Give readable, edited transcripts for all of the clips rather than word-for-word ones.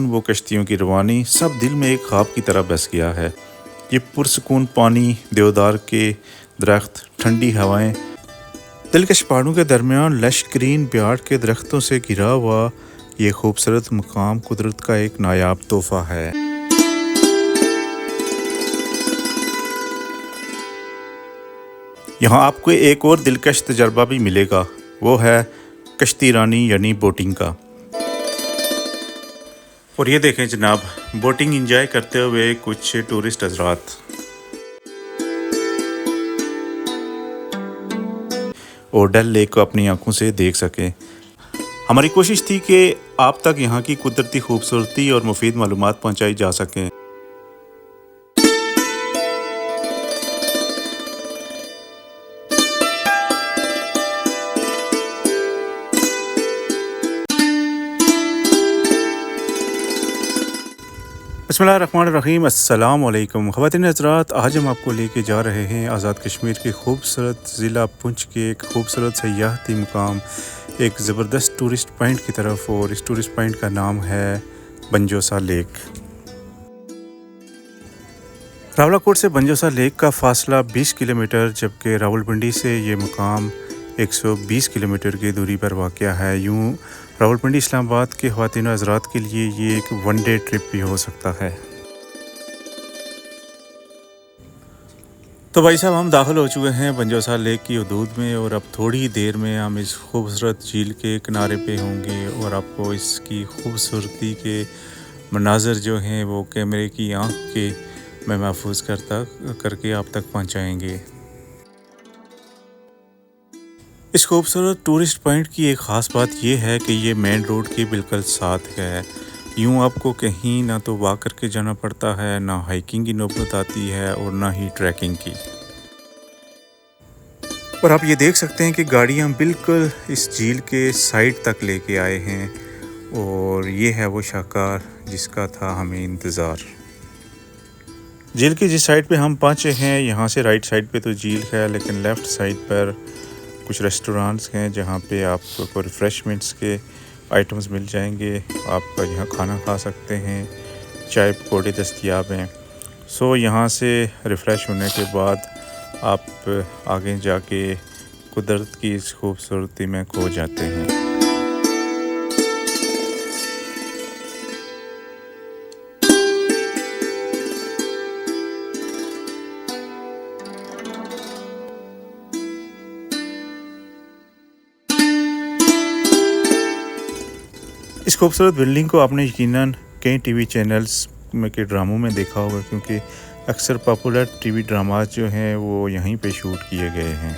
वो कश्तियों की रवानी सब दिल में एक ख्वाब की तरह बस गया है। ये पुरसकून पानी, देवदार के दरख्त, ठंडी हवाएं, दिलकश पहाड़ों के दरमियान लश ग्रीन ब्याड़ के दरख्तों से घिरा हुआ ये खूबसूरत मुकाम कुदरत का एक नायाब तोहफा है। यहाँ आपको एक और दिलकश तजर्बा भी मिलेगा, वो है कश्ती रानी यानी बोटिंग का। और ये देखें जनाब, बोटिंग एंजॉय करते हुए कुछ टूरिस्ट हजरात। और डल लेक को अपनी आंखों से देख सकें। हमारी कोशिश थी कि आप तक यहाँ की कुदरती खूबसूरती और मुफीद मालूमात पहुँचाई जा सकें। बिस्मिल्लाहिर्रहमानिर्रहीम, अस्सलाम वालेकुम ख़वातीन हज़रात। आज हम आपको लेके जा रहे हैं आज़ाद कश्मीर के खूबसूरत ज़िला पुंछ के एक खूबसूरत सयाहती मुकाम, एक ज़बरदस्त टूरिस्ट पॉइंट की तरफ। और इस टूरिस्ट पॉइंट का नाम है बंजोसा लेक। रावलाकोट से बंजोसा लेक का फ़ासला 20 किलोमीटर, जबकि रावलपिंडी से ये मुकाम 120 किलोमीटर की दूरी पर वाक़या है। यूँ रावलपिंडी इस्लामाबाद के ख़वातीन हज़रात के लिए ये एक वन डे ट्रिप भी हो सकता है। तो भाई साहब, हम दाखिल हो चुके हैं बंजोसा लेक की हदूद में और अब थोड़ी देर में हम इस खूबसूरत झील के किनारे पे होंगे और आपको इसकी खूबसूरती के मनाज़र जो हैं वो कैमरे की आँख के में महफूज करके आप तक पहुँचाएँगे। इस खूबसूरत टूरिस्ट पॉइंट की एक ख़ास बात यह है कि ये मेन रोड के बिल्कुल साथ है। यूँ आपको कहीं ना तो वॉक करके जाना पड़ता है, ना हाइकिंग की नौबत आती है और ना ही ट्रैकिंग की। और आप ये देख सकते हैं कि गाड़ियाँ बिल्कुल इस झील के साइड तक लेके आए हैं और ये है वो शाहकार जिसका था हमें इंतज़ार। झील की जिस साइड पे हम पहुँचे हैं, यहाँ से राइट साइड पे तो झील है, लेकिन लेफ़्ट साइड पर कुछ रेस्टोरेंट्स हैं जहाँ पे आपको रिफ़्रेशमेंट्स के आइटम्स मिल जाएंगे। आप यहाँ खाना खा सकते हैं, चाय पकौड़े दस्तयाब हैं। सो यहाँ से रिफ़्रेश होने के बाद आप आगे जाके कुदरत की इस खूबसूरती में खो जाते हैं। इस खूबसूरत बिल्डिंग को आपने यकीनन कई टीवी चैनल्स में के ड्रामों में देखा होगा, क्योंकि अक्सर पॉपुलर टीवी ड्रामास जो हैं वो यहीं पे शूट किए गए हैं।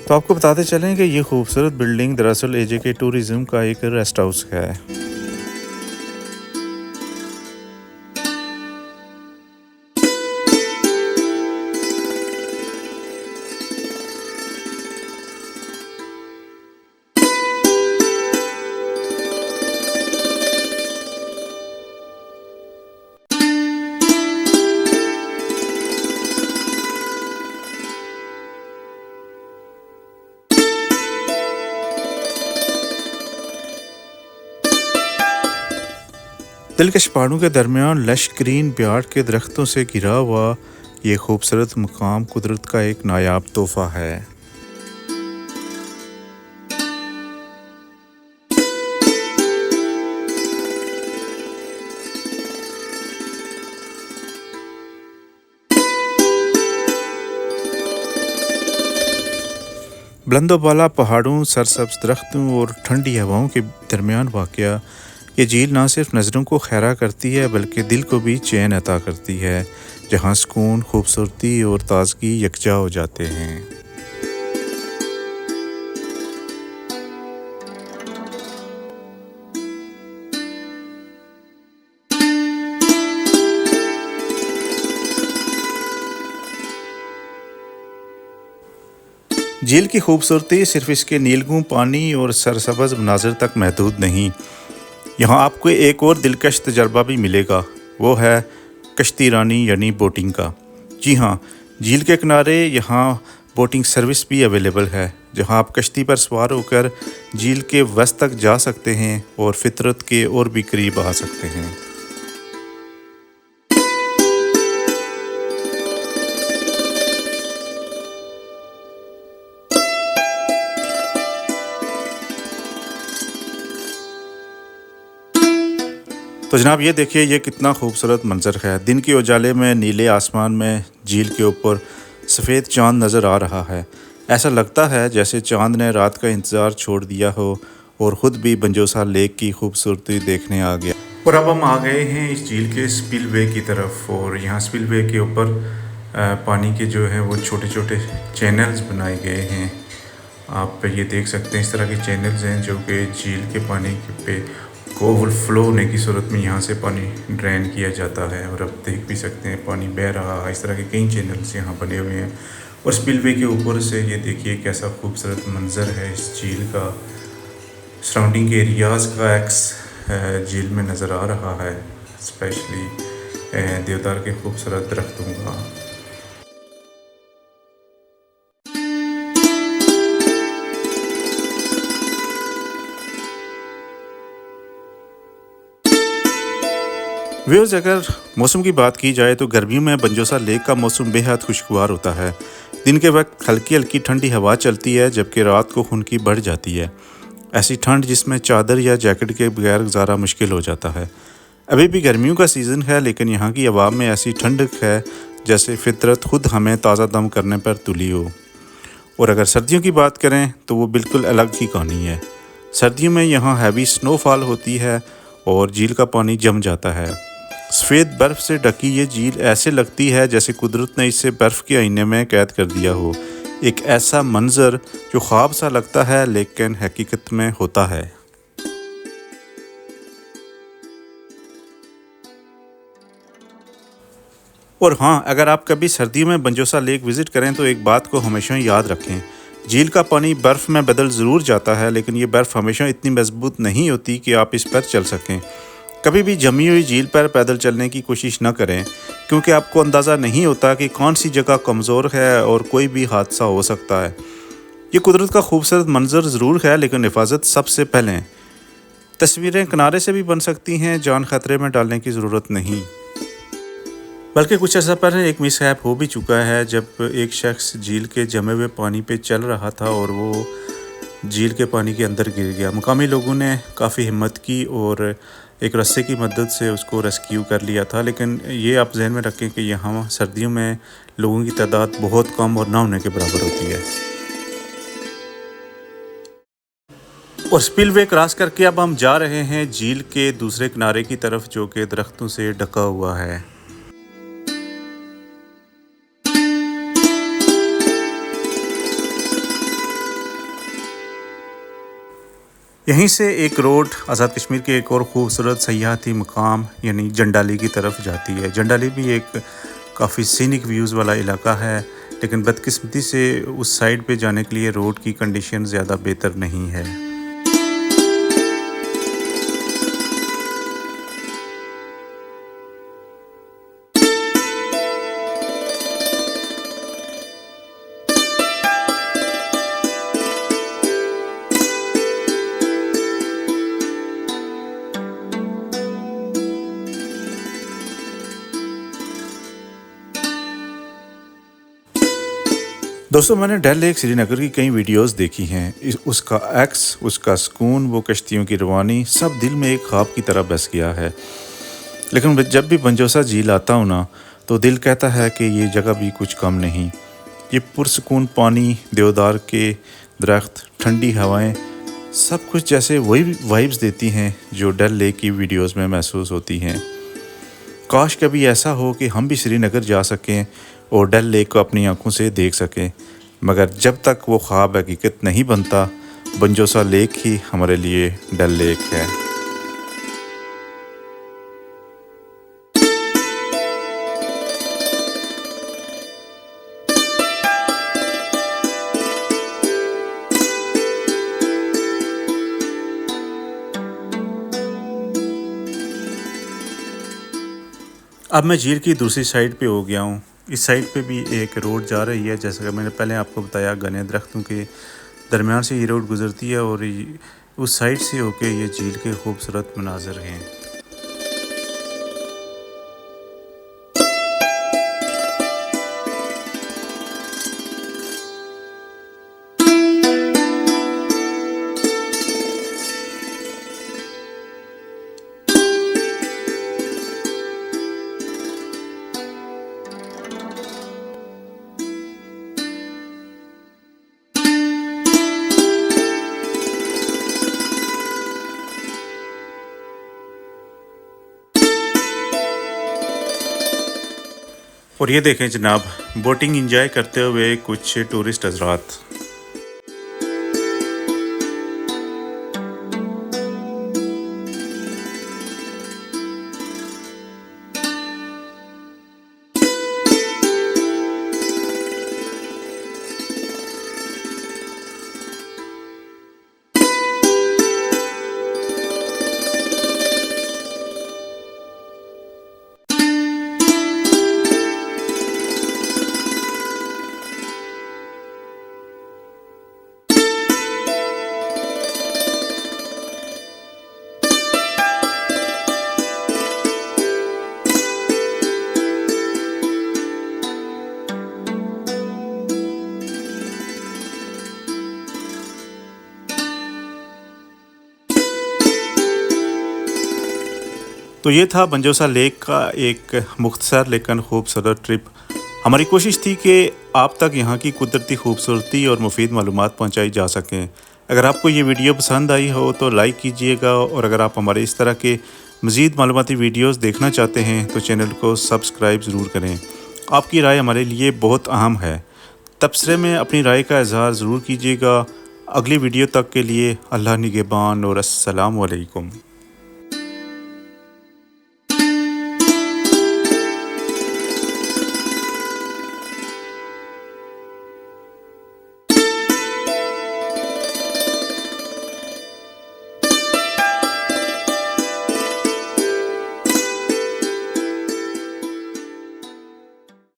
तो आपको बताते चलें कि ये खूबसूरत बिल्डिंग दरअसल एजेके टूरिज़्म का एक रेस्ट हाउस है। दिलकश पहाड़ों के दरमियान लश ग्रीन ब्याड़ के दरख्तों से घिरा हुआ ये खूबसूरत मुकाम कुदरत का एक नायाब तोहफा है। बुलंदोबाला पहाड़ों, सरसब्ज दरख्तों और ठंडी हवाओं के दरमियान वाक़या ये झील ना सिर्फ नज़रों को खैरा करती है बल्कि दिल को भी चैन अता करती है, जहाँ सुकून, खूबसूरती और ताजगी यकजा हो जाते हैं। झील की खूबसूरती सिर्फ इसके नीलगूं पानी और सरसब्ज़ मनाज़र तक महदूद नहीं। यहाँ आपको एक और दिलकश तजर्बा भी मिलेगा, वो है कश्ती रानी यानी बोटिंग का। जी हाँ, झील के किनारे यहाँ बोटिंग सर्विस भी अवेलेबल है। जहां आप कश्ती पर सवार होकर झील के वस्त तक जा सकते हैं और फितरत के और भी करीब आ सकते हैं। तो जनाब ये देखिए, ये कितना खूबसूरत मंजर है। दिन के उजाले में नीले आसमान में झील के ऊपर सफ़ेद चांद नज़र आ रहा है। ऐसा लगता है जैसे चांद ने रात का इंतज़ार छोड़ दिया हो और ख़ुद भी बंजोसा लेक की खूबसूरती देखने आ गया। और अब हम आ गए हैं इस झील के स्पिलवे की तरफ, और यहाँ स्पिलवे के ऊपर पानी के जो है वो छोटे छोटे चैनल्स बनाए गए हैं। आप ये देख सकते हैं, इस तरह के चैनल्स हैं जो कि झील के पानी पे को ओवरफ्लो होने की सूरत में यहाँ से पानी ड्रेन किया जाता है। और आप देख भी सकते हैं पानी बह रहा है। इस तरह के कई चैनल्स यहाँ बने हुए हैं। और स्पिलवे के ऊपर से ये देखिए कैसा खूबसूरत मंज़र है इस झील का। सराउंडिंग एरियाज़ का एक्स झील में नज़र आ रहा है, स्पेशली देवदार के खूबसूरत दरख्तों का। व्यूअर्स, अगर मौसम की बात की जाए तो गर्मियों में बंजोसा लेक का मौसम बेहद खुशगवार होता है। दिन के वक्त हल्की हल्की ठंडी हवा चलती है, जबकि रात को खुनकी बढ़ जाती है। ऐसी ठंड जिसमें चादर या जैकेट के बगैर गुजारा मुश्किल हो जाता है। अभी भी गर्मियों का सीज़न है, लेकिन यहाँ की हवा में ऐसी ठंडक है जैसे फितरत खुद हमें ताज़ा दम करने पर तुली हो। और अगर सर्दियों की बात करें तो वो बिल्कुल अलग ही कहानी है। सर्दियों में यहाँ हैवी स्नोफॉल होती है और झील का पानी जम जाता है। सफ़ेद बर्फ़ से ढकी ये झील ऐसे लगती है जैसे कुदरत ने इसे बर्फ़ के आईने में कैद कर दिया हो। एक ऐसा मंज़र जो ख्वाब सा लगता है लेकिन हकीकत में होता है। और हाँ, अगर आप कभी सर्दियों में बंजोसा लेक विज़िट करें तो एक बात को हमेशा याद रखें, झील का पानी बर्फ़ में बदल ज़रूर जाता है, लेकिन ये बर्फ़ हमेशा इतनी मजबूत नहीं होती कि आप इस पर चल सकें। कभी भी जमी हुई झील पर पैदल चलने की कोशिश न करें, क्योंकि आपको अंदाज़ा नहीं होता कि कौन सी जगह कमज़ोर है और कोई भी हादसा हो सकता है। ये कुदरत का खूबसूरत मंजर ज़रूर है, लेकिन हिफाजत सबसे पहले। तस्वीरें किनारे से भी बन सकती हैं, जान खतरे में डालने की ज़रूरत नहीं। बल्कि कुछ अर्सा पहले एक मिसहैप हो भी चुका है, जब एक शख्स झील के जमे हुए पानी पे चल रहा था और वो झील के पानी के अंदर गिर गया। मुकामी लोगों ने काफ़ी हिम्मत की और एक रस्से की मदद से उसको रेस्क्यू कर लिया था। लेकिन ये आप जहन में रखें कि यहाँ सर्दियों में लोगों की तादाद बहुत कम और ना होने के बराबर होती है। और स्पिलवे क्रॉस करके अब हम जा रहे हैं झील के दूसरे किनारे की तरफ, जो कि दरख्तों से ढका हुआ है। यहीं से एक रोड आज़ाद कश्मीर के एक और ख़ूबसूरत सयाहती मकाम यानी जंडाली की तरफ जाती है। जंडाली भी एक काफ़ी सीनिक व्यूज़ वाला इलाका है, लेकिन बदकिस्मती से उस साइड पे जाने के लिए रोड की कंडीशन ज़्यादा बेहतर नहीं है। दोस्तों, मैंने डल लेक श्रीनगर की कई वीडियोस देखी हैं। उसका एक्स, उसका सुकून, वो कश्तियों की रवानी, सब दिल में एक ख्वाब की तरह बस गया है। लेकिन जब भी बंजोसा झील आता हूँ ना, तो दिल कहता है कि ये जगह भी कुछ कम नहीं। ये पुरसुकून पानी, देवदार के दरख्त, ठंडी हवाएं, सब कुछ जैसे वही वाइब्स देती हैं जो डल लेक की वीडियोस में महसूस होती हैं। काश कभी ऐसा हो कि हम भी श्रीनगर जा सकें और डल लेक को अपनी आंखों से देख सकें, मगर जब तक वो ख्वाब हकीकत नहीं बनता, बंजोसा लेक ही हमारे लिए डल लेक है। अब मैं झील की दूसरी साइड पे हो गया हूँ। इस साइड पे भी एक रोड जा रही है, जैसा कि मैंने पहले आपको बताया, घने दरख्तों के दरमियान से ये रोड गुज़रती है और उस साइड से होके ये झील के खूबसूरत मनाज़र हैं। और ये देखें जनाब, बोटिंग एंजॉय करते हुए कुछ टूरिस्ट हज़रात। तो ये था बंजौसा लेक का एक मुख्तसर लेकिन खूबसूरत ट्रिप। हमारी कोशिश थी कि आप तक यहाँ की कुदरती खूबसूरती और मुफीद मालूमात पहुँचाई जा सकें। अगर आपको ये वीडियो पसंद आई हो तो लाइक कीजिएगा, और अगर आप हमारे इस तरह के मज़ीद मालूमाती वीडियोज़ देखना चाहते हैं तो चैनल को सब्सक्राइब ज़रूर करें। आपकी राय हमारे लिए बहुत अहम है। तबसरे में अपनी राय का इज़हार ज़रूर कीजिएगा। अगली वीडियो तक के लिए अल्लाह निगहबान और अस्सलाम वालेकुम।